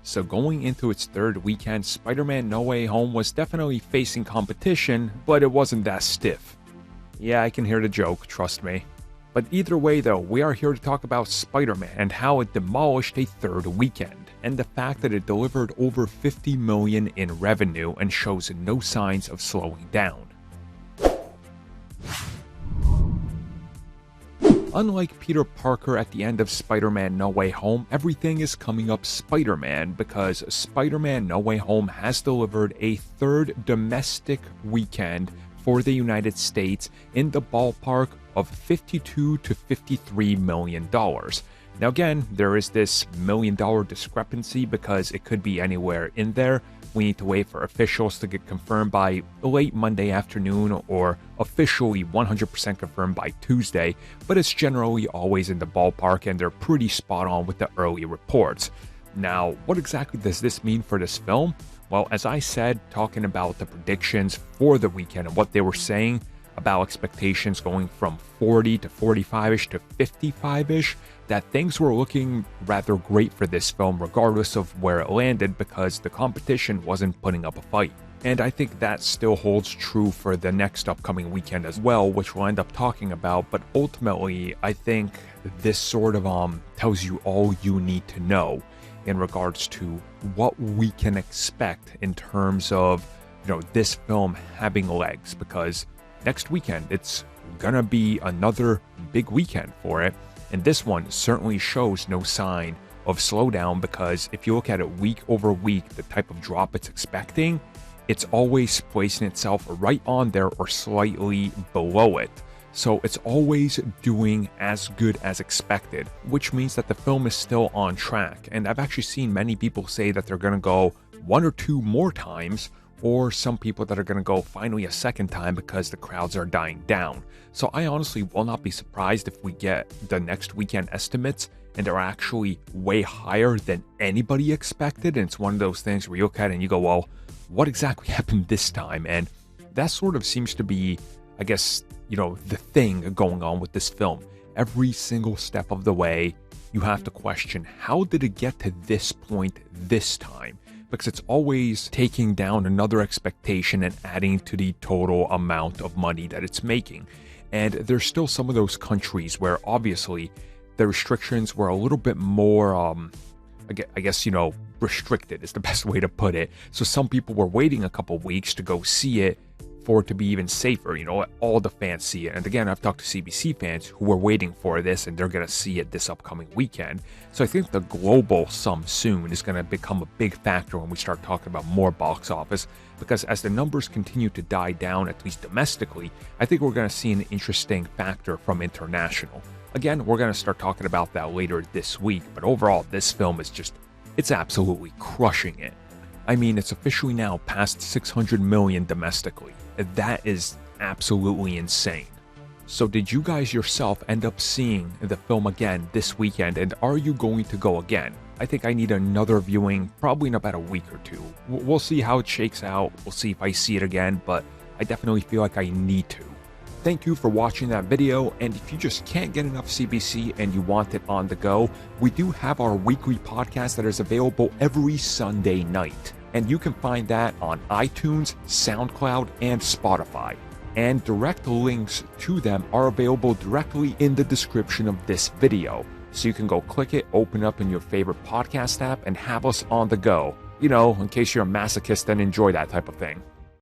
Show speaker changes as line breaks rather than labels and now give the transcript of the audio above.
So going into its third weekend, Spider-Man No Way Home was definitely facing competition, but it wasn't that stiff. Yeah, I can hear the joke, trust me. But either way though, we are here to talk about Spider-Man and how it demolished a third weekend, and the fact that it delivered over $50 million in revenue and shows no signs of slowing down. Unlike Peter Parker at the end of Spider-Man No Way Home, everything is coming up Spider-Man because Spider-Man No Way Home has delivered a third domestic weekend for the United States in the ballpark of $52 to $53 million. Now again, there is this $1 million discrepancy because it could be anywhere in there. We need to wait for officials to get confirmed by late Monday afternoon or officially 100% confirmed by Tuesday, but it's generally always in the ballpark and they're pretty spot on with the early reports. Now, what exactly does this mean for this film? Well, as I said, talking about the predictions for the weekend and what they were saying about expectations going from 40 to 45-ish to 55-ish, that things were looking rather great for this film regardless of where it landed because the competition wasn't putting up a fight. And I think that still holds true for the next upcoming weekend as well, which we'll end up talking about, but ultimately I think this sort of tells you all you need to know in regards to what we can expect in terms of, this film having legs, because next weekend it's gonna be another big weekend for it, and this one certainly shows no sign of slowdown because if you look at it week over week, the type of drop it's expecting, it's always placing itself right on there or slightly below it. So it's always doing as good as expected, which means that the film is still on track. And I've actually seen many people say that they're going to go one or two more times, or some people that are going to go finally a second time because the crowds are dying down. So I honestly will not be surprised if we get the next weekend estimates and they're actually way higher than anybody expected. And it's one of those things where you look at it and you go, well, what exactly happened this time? And that sort of seems to be, I guess, the thing going on with this film. Every single step of the way, you have to question, how did it get to this point this time? Because it's always taking down another expectation and adding to the total amount of money that it's making. And there's still some of those countries where obviously the restrictions were a little bit more, I guess, restricted is the best way to put it. So some people were waiting a couple weeks to go see it for it to be even safer, all the fans see it. And again, I've talked to CBC fans who were waiting for this and they're going to see it this upcoming weekend. So I think the global sum soon is going to become a big factor when we start talking about more box office, because as the numbers continue to die down, at least domestically, I think we're going to see an interesting factor from international. Again, we're going to start talking about that later this week, but overall, this film is it's absolutely crushing it. I mean, it's officially now past 600 million domestically. That is absolutely insane. So did you guys yourself end up seeing the film again this weekend, and are you going to go again? I think I need another viewing probably in about a week or two. We'll see how it shakes out. We'll see if I see it again, but I definitely feel like I need to. Thank you for watching that video, and if you just can't get enough CBC and you want it on the go, we do have our weekly podcast that is available every Sunday night. And you can find that on iTunes, SoundCloud, and Spotify. And direct links to them are available directly in the description of this video. So you can go click it, open up in your favorite podcast app, and have us on the go. In case you're a masochist and enjoy that type of thing.